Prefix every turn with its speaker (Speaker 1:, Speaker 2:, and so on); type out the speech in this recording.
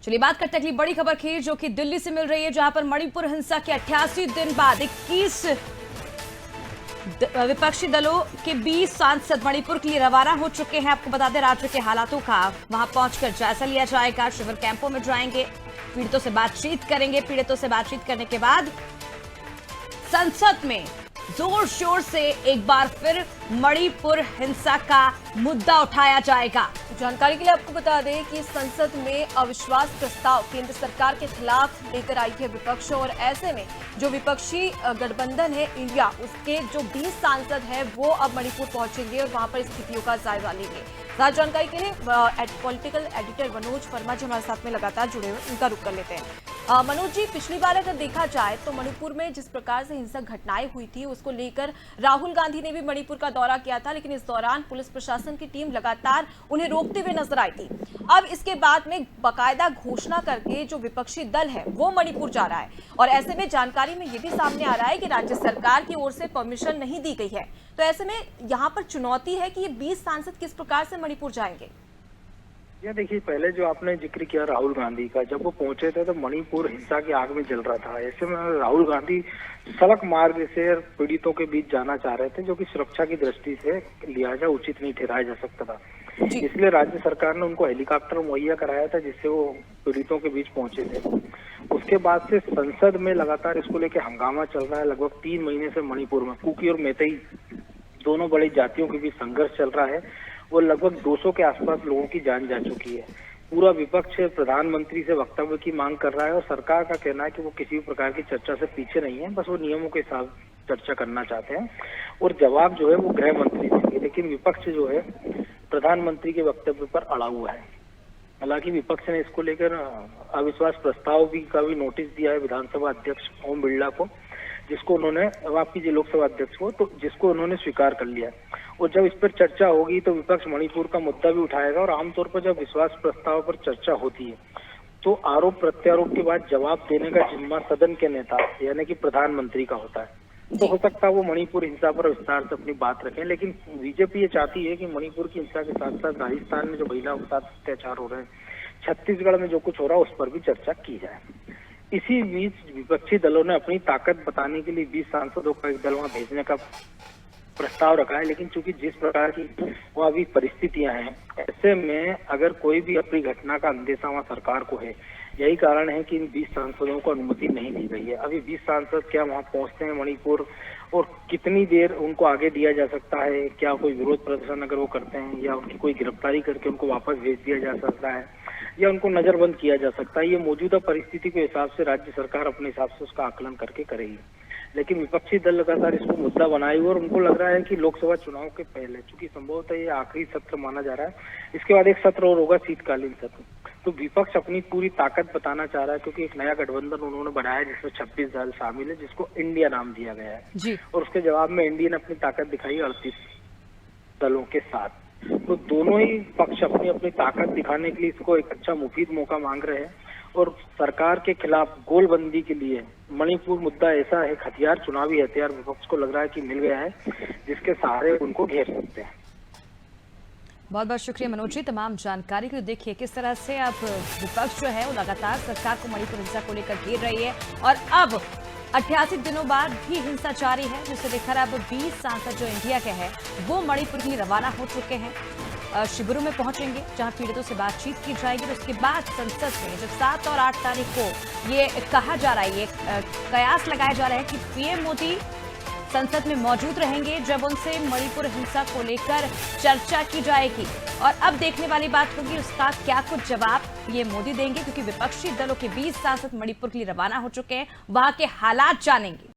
Speaker 1: चलिए बात करते हैं अगली बड़ी खबर की, जो कि दिल्ली से मिल रही है, जहां पर मणिपुर हिंसा के 88 दिन बाद 21 विपक्षी दलों के 20 सांसद मणिपुर के लिए रवाना हो चुके हैं। आपको बता दें, राज्य के हालातों का वहां पहुंचकर जायजा लिया जाएगा। शिविर कैंपों में जाएंगे, पीड़ितों से बातचीत करेंगे। पीड़ितों से बातचीत करने के बाद संसद में जोर शोर से एक बार फिर मणिपुर हिंसा का मुद्दा उठाया जाएगा।
Speaker 2: जानकारी के लिए आपको बता दें कि संसद में अविश्वास प्रस्ताव केंद्र सरकार के खिलाफ लेकर आई है विपक्ष, और ऐसे में जो विपक्षी गठबंधन है इंडिया, उसके जो 20 सांसद हैं वो अब मणिपुर पहुंचेंगे और वहां पर स्थितियों का जायजा लेंगे। ज्यादा जानकारी के लिए पॉलिटिकल एडिटर मनोज वर्मा जी हमारे साथ में लगातार जुड़े हुए, उनका रुख कर लेते हैं। मनोज जी, पिछली बार अगर देखा जाए तो मणिपुर में जिस प्रकार से हिंसक घटनाएं हुई थी, उसको लेकर राहुल गांधी ने भी मणिपुर का दौरा किया था, लेकिन इस दौरान पुलिस प्रशासन की टीम लगातार उन्हें रोकते हुए नजर आई थी। अब इसके बाद में बाकायदा घोषणा करके जो विपक्षी दल है वो मणिपुर जा रहा है, और ऐसे में जानकारी में ये भी सामने आ रहा है कि राज्य सरकार की ओर से परमिशन नहीं दी गई है। तो ऐसे में यहाँ पर चुनौती है कि ये 20 सांसद किस प्रकार से मणिपुर जाएंगे।
Speaker 3: ये देखिए, पहले जो आपने जिक्र किया राहुल गांधी का, जब वो पहुंचे थे तो मणिपुर हिंसा की आग में जल रहा था। ऐसे में राहुल गांधी सड़क मार्ग से पीड़ितों के बीच जाना चाह रहे थे, जो कि सुरक्षा की दृष्टि से लिहाजा उचित नहीं ठहराया जा सकता था। इसलिए राज्य सरकार ने उनको हेलीकॉप्टर मुहैया कराया था, जिससे वो पीड़ितों के बीच पहुंचे थे। उसके बाद से संसद में लगातार इसको लेकर हंगामा चल रहा है। लगभग 3 महीने से मणिपुर में कुकी और मैतेई दोनों बड़ी जातियों के बीच संघर्ष चल रहा है। वो लगभग 200 के आसपास लोगों की जान जा चुकी है। पूरा विपक्ष प्रधानमंत्री से वक्तव्य की मांग कर रहा है, और सरकार का कहना है कि वो किसी भी प्रकार की चर्चा से पीछे नहीं है, बस वो नियमों के साथ चर्चा करना चाहते हैं, और जवाब जो है वो गृह मंत्री देंगे। लेकिन विपक्ष जो है प्रधानमंत्री के वक्तव्य पर अड़ा हुआ है। हालांकि विपक्ष ने इसको लेकर अविश्वास प्रस्ताव का भी नोटिस दिया है विधानसभा अध्यक्ष ओम बिरला को, जिसको उन्होंने, माफ कीजिए, लोकसभा अध्यक्ष को, तो जिसको उन्होंने स्वीकार कर लिया। और जब इस पर चर्चा होगी तो विपक्ष मणिपुर का मुद्दा भी उठाएगा। और आमतौर पर जब विश्वास प्रस्ताव पर चर्चा होती है तो आरोप प्रत्यारोप के बाद जवाब देने का जिम्मा सदन के नेता यानी कि प्रधानमंत्री का होता है। तो हो सकता है वो मणिपुर हिंसा पर विस्तार से अपनी बात रखें, लेकिन बीजेपी ये चाहती है कि मणिपुर की हिंसा के साथ साथ राजस्थान में जो महिलाओं के साथ अत्याचार हो रहे हैं, छत्तीसगढ़ में जो कुछ हो रहा है, उस पर भी चर्चा की जाए। इसी बीच विपक्षी दलों ने अपनी ताकत बताने के लिए 20 सांसदों का एक दल वहां भेजने का प्रस्ताव रखा है। लेकिन चूंकि जिस प्रकार की वहाँ अभी परिस्थितियां हैं, ऐसे में अगर कोई भी अपनी घटना का अंदेशा वहाँ सरकार को है, यही कारण है कि इन 20 सांसदों को अनुमति नहीं दी गई है। अभी 20 सांसद क्या वहाँ पहुँचते हैं मणिपुर, और कितनी देर उनको आगे दिया जा सकता है, क्या कोई विरोध प्रदर्शन अगर वो करते हैं, या उनकी कोई गिरफ्तारी करके उनको वापस भेज दिया जा सकता है, या उनको नजरबंद किया जा सकता है, ये मौजूदा परिस्थिति के हिसाब से राज्य सरकार अपने हिसाब से उसका आकलन करके करेगी। लेकिन विपक्षी दल लगातार इसको मुद्दा बनाए हुए, और उनको लग रहा है कि लोकसभा चुनाव के पहले, चूंकि संभवतः ये आखिरी सत्र माना जा रहा है, इसके बाद एक सत्र और होगा, शीतकालीन सत्र, तो विपक्ष अपनी पूरी ताकत बताना चाह रहा है, क्योंकि एक नया गठबंधन उन्होंने बनाया जिसमें 26 दल शामिल है, जिसको इंडिया नाम दिया गया है
Speaker 1: जी।
Speaker 3: और उसके जवाब में इंडिया ने अपनी ताकत दिखाई 38 दलों के साथ। तो दोनों ही पक्ष अपनी अपनी ताकत दिखाने के लिए इसको एक अच्छा मुफीद मौका मांग रहे हैं, और सरकार के खिलाफ गोलबंदी के लिए मणिपुर मुद्दा ऐसा है, हथियार, चुनावी हथियार विपक्ष को लग रहा है कि मिल गया है, जिसके सहारे उनको घेर सकते हैं।
Speaker 1: बहुत बहुत शुक्रिया मनोज जी तमाम जानकारी के लिए। देखिए किस तरह से अब विपक्ष जो है वो लगातार सरकार को मणिपुर हिंसा को लेकर घेर रही है, और अब 88 दिनों बाद भी हिंसा जारी है, जिसे लेकर अब 20 सांसद जो इंडिया के हैं वो मणिपुर के लिए रवाना हो चुके हैं। शिविरों में पहुंचेंगे जहां पीड़ितों से बातचीत की जाएगी। तो उसके बाद संसद में जब 7 और 8 तारीख को ये कहा जा रहा है, ये कयास लगाया जा रहा है कि पीएम मोदी संसद में मौजूद रहेंगे जब उनसे मणिपुर हिंसा को लेकर चर्चा की जाएगी। और अब देखने वाली बात होगी उसका क्या कुछ जवाब ये मोदी देंगे, क्योंकि विपक्षी दलों के 20 सांसद मणिपुर के लिए रवाना हो चुके हैं, वहां के हालात जानेंगे।